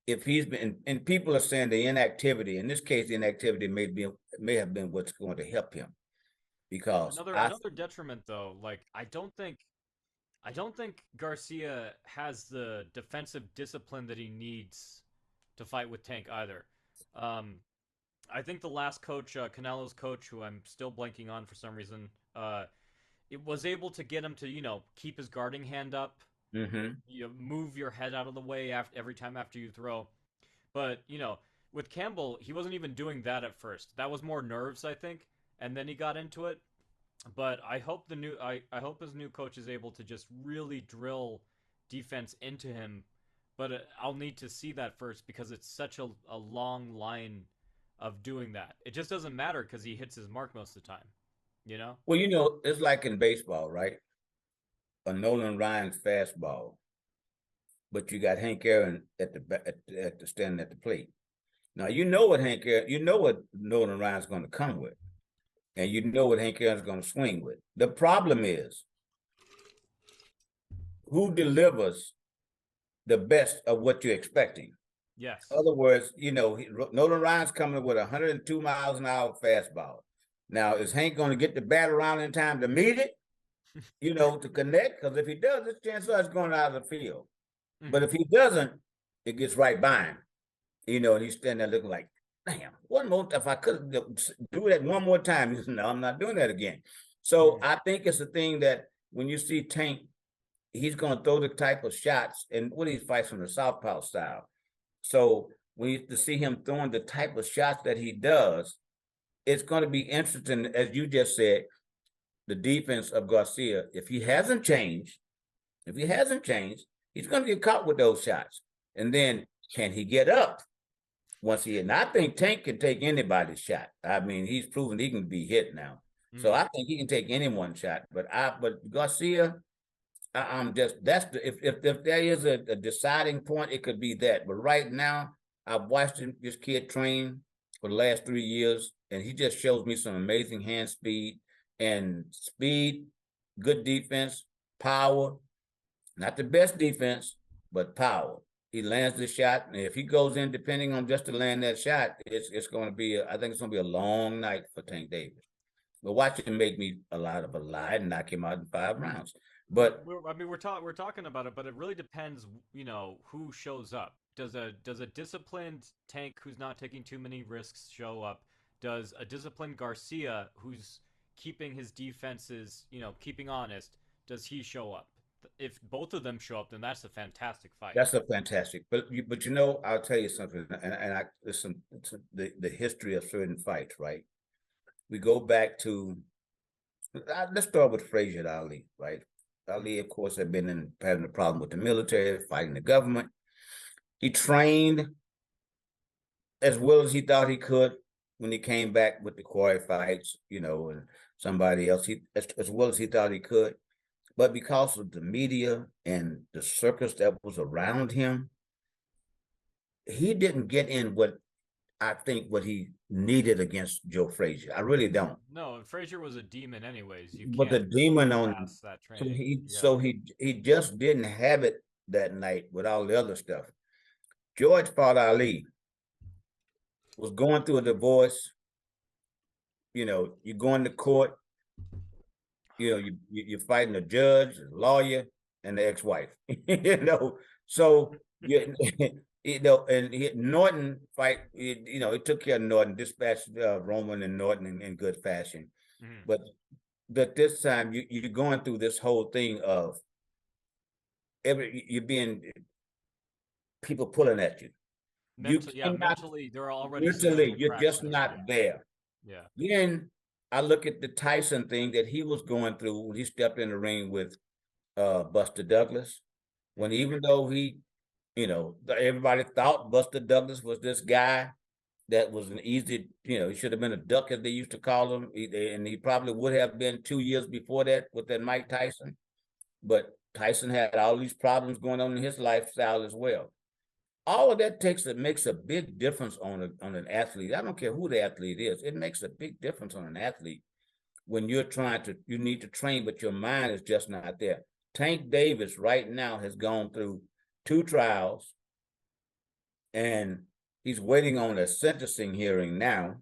if he's been, and people are saying the inactivity, in this case, the inactivity may have been what's going to help him because Another detriment though. Like I don't think Garcia has the defensive discipline that he needs to fight with Tank either. Um, I think the last coach, Canelo's coach, who I'm still blanking on for some reason, it was able to get him to keep his guarding hand up, mm-hmm. move your head out of the way every time after you throw. But with Campbell, he wasn't even doing that at first. That was more nerves, I think, and then he got into it. But I hope his new coach is able to just really drill defense into him. But I'll need to see that first because it's such a long line of doing that. It just doesn't matter because he hits his mark most of the time. You know? Well, it's like in baseball, right? A Nolan Ryan's fastball, but you got Hank Aaron at the stand at the plate. Now you know what Nolan Ryan's going to come with, and you know what Hank Aaron's going to swing with. The problem is who delivers the best of what you're expecting. In Yes. other words, Nolan Ryan's coming with 102 miles an hour fastball. Now, is Hank going to get the bat around in time to meet it? To connect? Because if he does, his chances are it's going out of the field. But if he doesn't, it gets right by him. And he's standing there looking like, damn, one more, if I could do that one more time, he says, no, I'm not doing that again. So I think it's a thing that when you see Tank, he's going to throw the type of shots, and what he fights from the southpaw style. So when you to see him throwing the type of shots that he does, it's going to be interesting, as you just said, the defense of Garcia. If he hasn't changed, he's going to get caught with those shots. And then can he get up once he? And I think Tank can take anybody's shot. I mean, he's proven he can be hit now. So I think he can take anyone's shot. But Garcia, I'm just if there is a deciding point, it could be that. But right now, I've watched this kid train for the last 3 years, and he just shows me some amazing hand speed, good defense, power. Not the best defense, but power. He lands the shot, and if he goes in, depending on just to land that shot, it's going to be. I think it's going to be a long night for Tank Davis. But watch him make me a lot of a lie and knock him out in 5 rounds. But we're talking about it, but it really depends, who shows up. Does a disciplined Tank who's not taking too many risks show up? Does a disciplined Garcia who's keeping his defenses, keeping honest, does he show up? If both of them show up, then that's a fantastic fight. that's a fantastic. But I'll tell you something, and the history of certain fights, right? We go back to let's start with Frazier and Ali, right? Ali, of course, had been having a problem with the military, fighting the government. He trained as well as he thought he could when he came back with the quarry fights, and somebody else, as well as he thought he could. But because of the media and the circus that was around him, he didn't get in what he needed against Joe Frazier. I really don't. No, and Frazier was a demon, anyways. You But the can't demon look on past that so training. he Yeah. so he just didn't have it that night with all the other stuff. George fought Ali, was going through a divorce. You're going to court. You're fighting a judge, a lawyer, and the ex-wife. So and Norton fight. It took care of Norton, dispatched Roman and Norton in good fashion. But this time you're going through this whole thing of you're being people pulling at you. Mentally, there are already Mentally, significant you're cracks just there. not there. Yeah. Then I look at the Tyson thing that he was going through when he stepped in the ring with Buster Douglas. When even though everybody thought Buster Douglas was this guy that was an easy, he should have been a duck as they used to call him, and he probably would have been 2 years before that with that Mike Tyson. But Tyson had all these problems going on in his lifestyle as well. All of that makes a big difference on an athlete. I don't care who the athlete is. It makes a big difference on an athlete when you need to train, but your mind is just not there. Tank Davis right now has gone through 2 trials, and he's waiting on a sentencing hearing now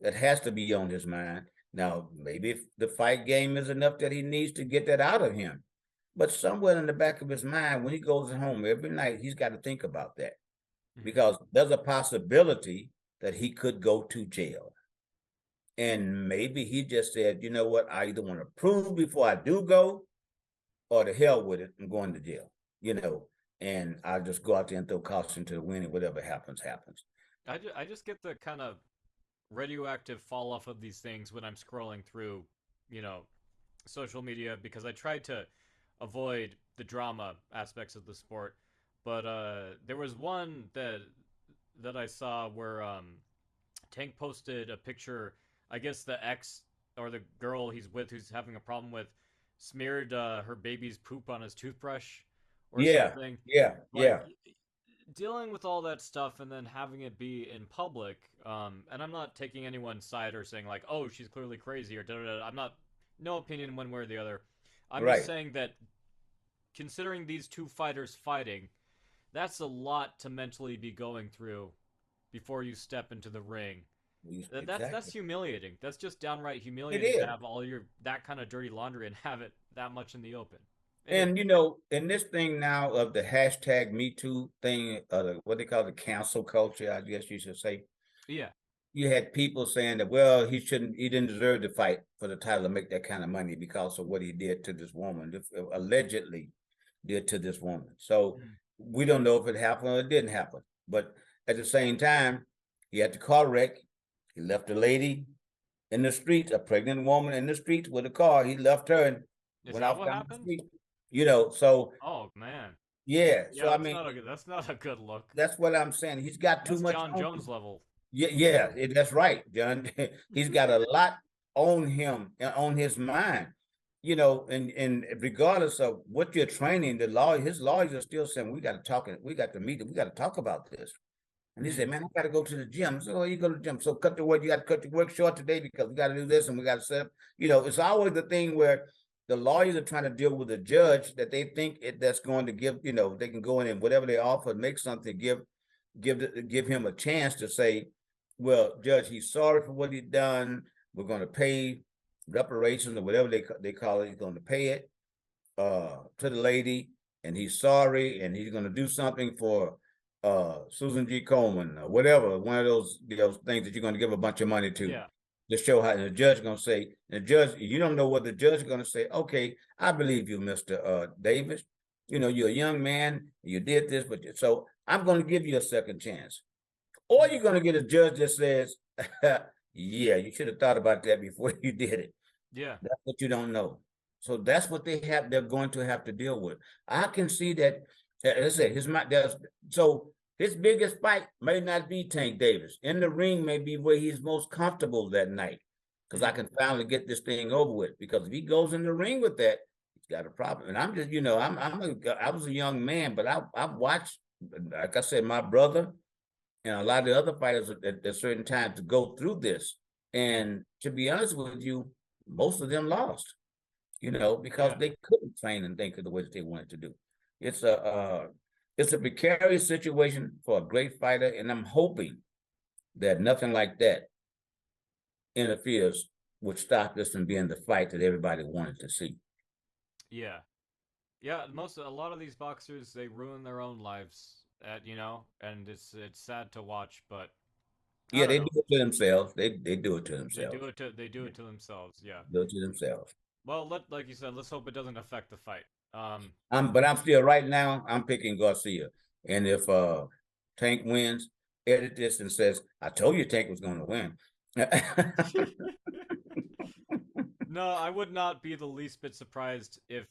that has to be on his mind. Now, maybe if the fight game is enough that he needs to get that out of him. But somewhere in the back of his mind, when he goes home every night, he's got to think about that. Because there's a possibility that he could go to jail. And maybe he just said, you know what, I either want to prove before I do go, or to hell with it, I'm going to jail. and I'll just go out there and throw caution to the wind, and whatever happens, happens. I just get the kind of radioactive fall off of these things when I'm scrolling through, you know, social media because I tried to avoid the drama aspects of the sport. But there was one that I saw where Tank posted a picture. I guess the ex or the girl he's with, who's having a problem with, smeared her baby's poop on his toothbrush or Yeah, something. yeah, Like yeah. dealing with all that stuff and then having it be in public. And I'm not taking anyone's side or saying like, oh, she's clearly crazy or da da da. I'm not, no opinion one way or the other. I'm just Right. saying that considering these two fighters fighting, that's a lot to mentally be going through before you step into the ring. That's Exactly. humiliating. That's just downright It humiliating to is. have all your that kind of dirty laundry and have it that much in the open. It is. And in this thing now of the hashtag Me Too thing, what they call the cancel culture, I guess you should say, Yeah. you had people saying that, well, he didn't deserve to fight for the title to make that kind of money because of what he did to this woman, allegedly did to this woman. So Mm. we don't know if it happened or it didn't happen. But at the same time, he had the car wreck. He left a lady in the streets, a pregnant woman in the streets with a car. He left her and Is went that off what down the happened? street. So Oh man. yeah. So Yeah, I that's mean, not a good. That's not a good look. that's what I'm saying. He's got too That's much John on Jones him. level. Yeah, yeah, that's right, John. He's got a lot on him, on his mind. And regardless of what you're training, his lawyers are still saying, we got to talk, we got to meet, we got to talk about this. And he Mm. said, man, I got to go to the gym. So, you go to the gym. So cut the work. You got to cut the work short today because we got to do this and we got to set up. It's always the thing where the lawyers are trying to deal with a judge that they think that's going to give, they can go in and whatever they offer, make something, give him a chance to say, well, Judge, he's sorry for what he done. We're going to pay reparations or whatever they call it. He's going to pay it to the lady, and he's sorry, and he's going to do something for Susan G. Coleman or whatever, one of those things that you're going to give a bunch of money to. Yeah. To show how, and the judge is going to say, the judge, you don't know what the judge is going to say. Okay, I believe you, Mr. Davis. You're a young man. You did this, but so I'm going to give you a second chance. Or Mm. you're going to get a judge that says, yeah, you should have thought about that before you did it. Yeah. That's what you don't know. So that's what they're going to have to deal with. I can see that, as I said, so his biggest fight may not be Tank Davis. In the ring may be where he's most comfortable that night. Because I Mm. can finally get this thing over with. Because if he goes in the ring with that, he's got a problem. And I'm just, I was a young man, but I've watched, like I said, my brother and a lot of the other fighters at certain times to go through this. And to be honest with you, most of them lost, because Yeah. they couldn't train and think of the way that they wanted to do. It's a it's a precarious situation for a great fighter, and I'm hoping that nothing like that interferes would stop this from being the fight that everybody wanted to see. Yeah. Yeah. A lot of these boxers they ruin their own lives and it's sad to watch, but I Yeah, don't they know. do it to themselves. They do it to themselves. They do Yeah, it to themselves. Yeah. do it to themselves. Well, like you said, let's hope it doesn't affect the fight. But I'm still right now. I'm picking Garcia, and if Tank wins, edit this and says, "I told you Tank was going to win." No, I would not be the least bit surprised if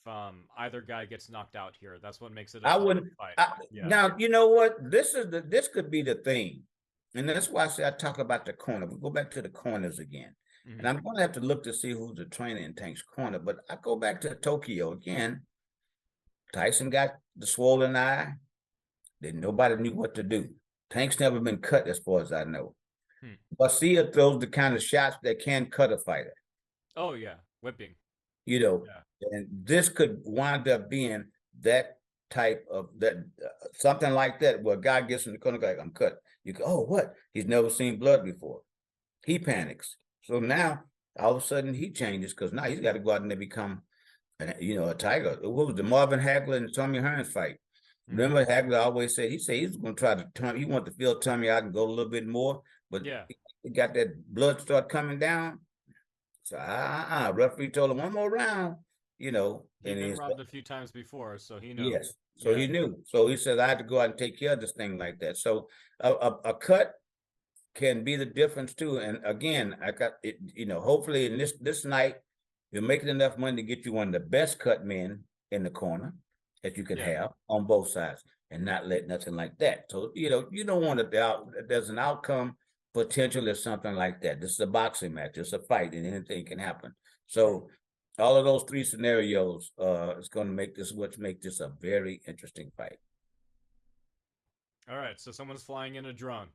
either guy gets knocked out here. That's what makes it a I fun wouldn't. fight. Yeah. Now you know what? This could be the thing, and that's why I say I talk about the corner. We go back to the corners again, and Hmm. I'm going to have to look to see who's the trainer in Tank's corner. But I go back to Tokyo again. Tyson got the swollen eye. Then nobody knew what to do. Tank's never been cut, as far as I know. Hmm. Garcia throws the kind of shots that can cut a fighter. Oh yeah, whipping. You know, Yeah. and this could wind up being that type of that something like that where a guy gets in the corner like I'm cut. You go, oh what? He's never seen blood before. He panics. So now all of a sudden he changes because now he's got to go out and become a tiger. What was the Marvin Hagler and Tommy Hearns fight? Hmm. Remember Hagler always said he was going to try to turn. He wanted to feel Tommy out and go a little bit more, but Yeah. he got that blood start coming down. So referee told him one more round, He'd and been he's robbed a few times before, so he yes, knows. So Yeah. he knew. So he said, I had to go out and take care of this thing like that. So a cut can be the difference too. And again, I got it, hopefully in this night, you're making enough money to get you one of the best cut men in the corner that you can Yeah. have on both sides and not let nothing like that. So, you don't want to there's an outcome potential or something like that. This is a boxing match, it's a fight, and anything can happen. So all of those three scenarios is going to make this a very interesting fight. All right. So someone's flying in a drone.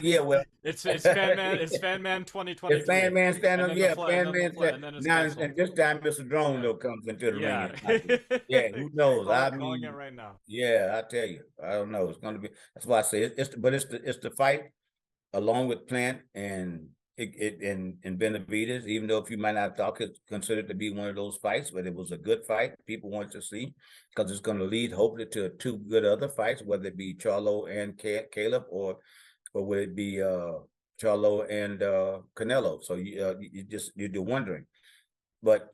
Yeah, well, It's fan man. It's fan man if Fan 2023. Man stand And up, then yeah, and Fan then the Man fly, stand and then it's now, canceled. and this time Mr. Drone Yeah. though comes into the ring Yeah. and fight you. Yeah, who knows? I Calling it mean, right now. yeah, I tell you, I don't know. It's gonna be. That's why I say it's the fight along with Plant and Benavidez. Even though if you might not thought it considered to be one of those fights, but it was a good fight. People want to see because it's going to lead hopefully to two good other fights, whether it be Charlo and Caleb or would it be Charlo and Canelo? So you're wondering, but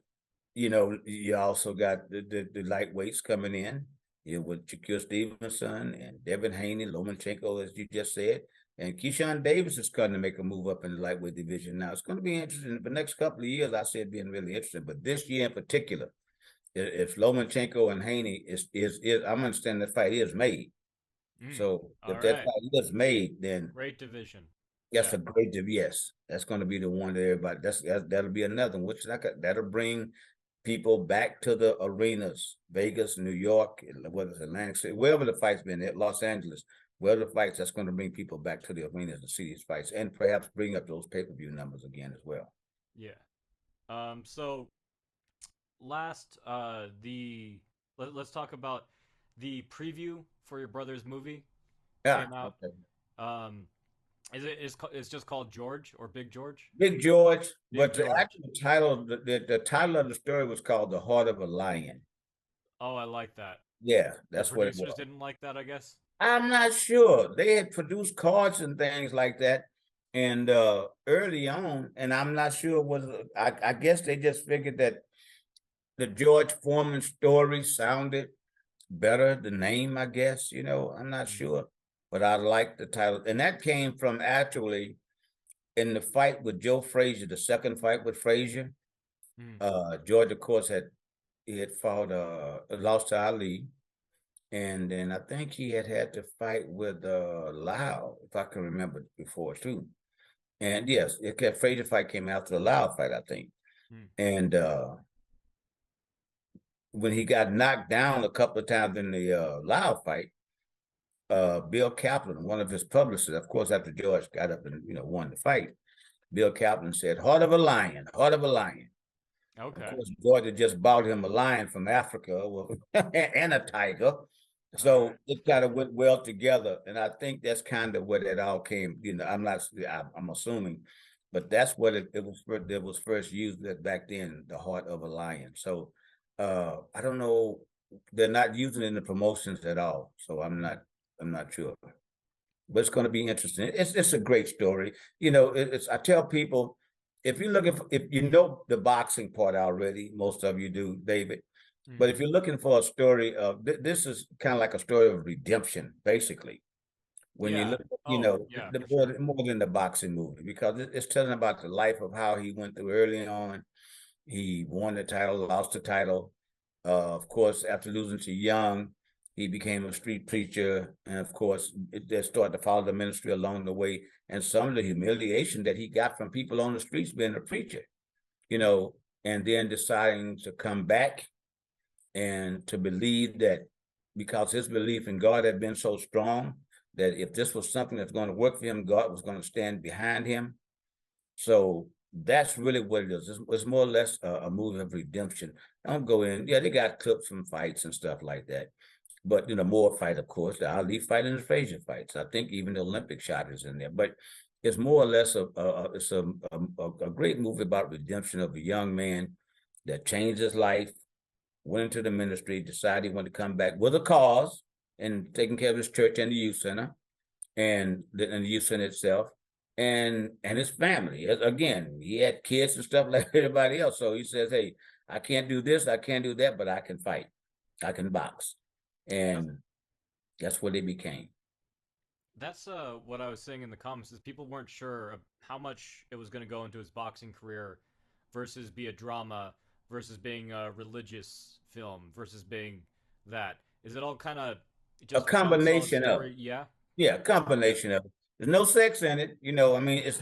you also got the lightweights coming in. With Shakur Stevenson and Devin Haney, Lomachenko, as you just said, and Keyshawn Davis is going to make a move up in the lightweight division. Now it's going to be interesting. The next couple of years, I see it being really interesting, but this year in particular, if Lomachenko and Haney I'm understanding that fight is made. So All if that right. fight is made, then Great division. that's Yeah. a great yes. That's going to be the one that everybody. That'll be another one, that'll bring people back to the arenas, Vegas, New York, whether it's Atlantic City, wherever the fight's been at, Los Angeles, wherever the fights. That's going to bring people back to the arenas to see these fights, and perhaps bring up those pay-per-view numbers again as well. Yeah. So last let's talk about the preview for your brother's movie Yeah, came out. okay. Um, it's just called George or Big George? Big George, Big but the George. actual title, the title of the story was called "The Heart of a Lion." Oh, I like that. Yeah, The that's what it producers was. didn't like that, I guess. I'm not sure. They had produced cards and things like that, and early on, and I'm not sure whether I guess they just figured that the George Foreman story sounded better. The name, I guess, I'm not Mm. sure, but I like the title, and that came from actually in the fight with Joe Frazier, the second fight with Frazier. Mm. George, of course, had fought lost to Ali. And then I think he had to fight with Lau, if I can remember before too. And yes, Frazier fight came after the Lau fight, I think. Mm. And when he got knocked down a couple of times in the Lau fight, Bill Kaplan, one of his publicists, of course, after George got up and won the fight, Bill Kaplan said, "Heart of a lion, heart of a lion." Of Okay. course, Georgia just bought him a lion from Africa and a tiger. All So right. it kind of went well together. And I think that's kind of what it all came, I'm assuming, but that's what it was first used back then, the heart of a lion. So I don't know. They're not using it in the promotions at all. So Mm. I'm not sure. But it's going to be interesting. It's a great story. I tell people, if you know the boxing part already, most of you do, David. But if Mm. you're looking for a story of this is kind of like a story of redemption, basically. When you Yeah. look, Oh, yeah, the for sure. more than the boxing movie, because it's telling about the life of how he went through early on. He won the title, lost the title. Of course, after losing to Young, he became a street preacher, and of course, they started to follow the ministry along the way. And some of the humiliation that he got from people on the streets being a preacher, you Mm. know, and then deciding to come back and to believe that because his belief in God had been so strong that if this was something that's going to work for him, God was going to stand behind him. So that's really what it is. It's more or less a movie of redemption. Don't go in. Yeah, they got clips from fights and stuff like that. But more fight, of course, the Ali fight and the Frazier fights. I think even the Olympic shot is in there. But it's more or less it's a great movie about redemption of a young man that changed his life, went into the ministry, decided he wanted to come back with a cause and taking care of his church and the youth center and the youth center itself and his family. Again, he had kids and stuff like everybody else. So he says, "Hey, I can't do this, I can't do that, but I can fight. I can box. That's And that's what they became. that's what I was saying in the comments is people weren't sure of how much it was going to go into his boxing career versus be a drama versus being a religious film versus being that. Is it all kind of A just one solid combination of, story? Yeah. yeah, a combination of. There's no sex in it, I mean, it's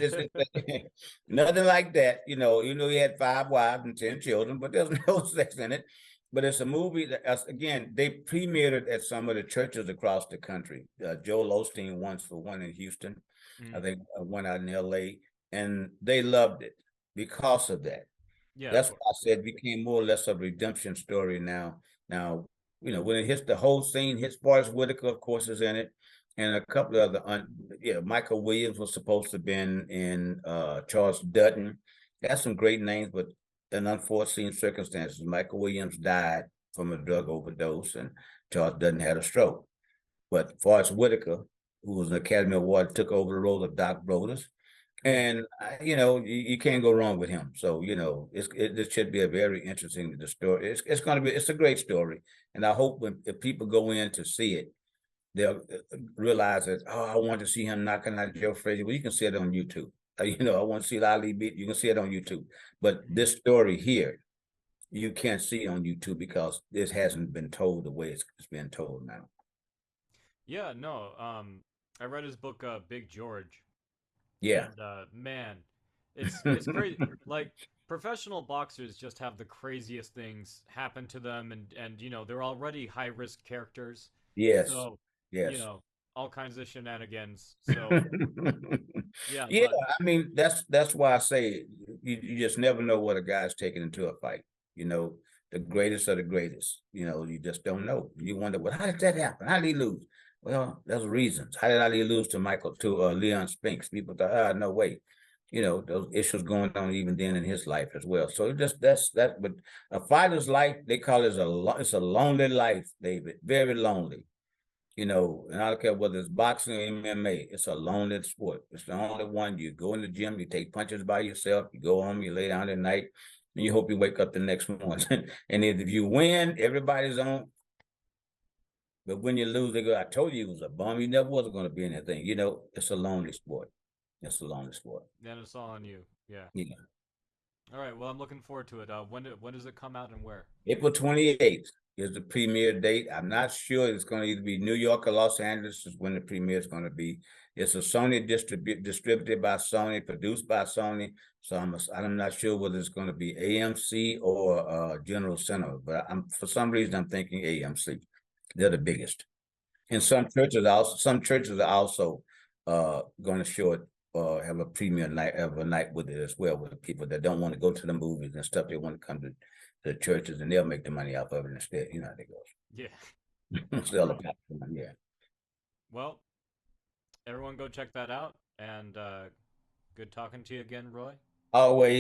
nothing like that. He had 5 wives and 10 children, but there's no sex in it. But it's a movie that, again, they premiered it at some of the churches across the country. Joel Osteen once for one in Houston, I Mm. think one out in L.A., and they loved it because of that. Yeah, of That's course. why I said it became more or less a redemption story now. Now, when it hits the whole scene, hits Forrest Whitaker, of course, is in it, and a couple of other, Michael Williams was supposed to have been in, Charles Dutton. That's some great names, but in unforeseen circumstances, Michael Williams died from a drug overdose, and Charles Dutton had a stroke. But Forrest Whitaker, who was an Academy Award, took over the role of Doc Brodus. Mm. And you can't go wrong with him. So this should be a very interesting story. It's a great story, and I hope if people go in to see it, they'll realize that, oh, I want to see him knocking out Joe Frazier. Well, you can see it on YouTube. I want to see Ali beat. You can see it on YouTube, but Mm. this story here, you can't see on YouTube because this hasn't been told the way it's been told now. Yeah, no. I read his book, Big George, Yeah. and man, it's crazy. Like professional boxers just have the craziest things happen to them, and they're already high risk characters, Yes. so you Yes. know all kinds of shenanigans. So yeah, Yeah, but I mean that's why I say you just never know what a guy's taking into a fight. You know, the greatest of the greatest. You just don't know. You wonder, well, how did that happen? How did he lose? Well, there's reasons. How did Ali lose to Leon Spinks? People thought, no way. Those issues going on even then in his life as well. So that's that. But a fighter's life, they call it it's a lonely life, David. Very lonely. And I don't care whether it's boxing or MMA, it's a lonely sport. It's the only one. You go in the gym, you take punches by yourself, you go home, you lay down at night, and you hope you wake up the next morning. And if you win, everybody's on. But when you lose, they go, I told you it was a bum. You never was going to be anything. It's a lonely sport. It's a lonely sport. then it's all on you. Yeah. Yeah. All right. Well, I'm looking forward to it. When does it come out and where? April 28th is the premiere date. I'm not sure it's going to either be New York or Los Angeles is when the premiere is going to be. It's a Sony distributed by Sony, produced by Sony. So I'm not sure whether it's going to be AMC or General Center, but for some reason I'm thinking AMC. They're the biggest. And some churches are also going to show it or have a premiere night, have a night with it as well, with people that don't want to go to the movies and stuff. They want to come to the churches, and they'll make the money off of it instead. You know how it Yeah. goes. All Sell the right. popcorn, yeah. Well, everyone go check that out. And good talking to you again, Roy. Always.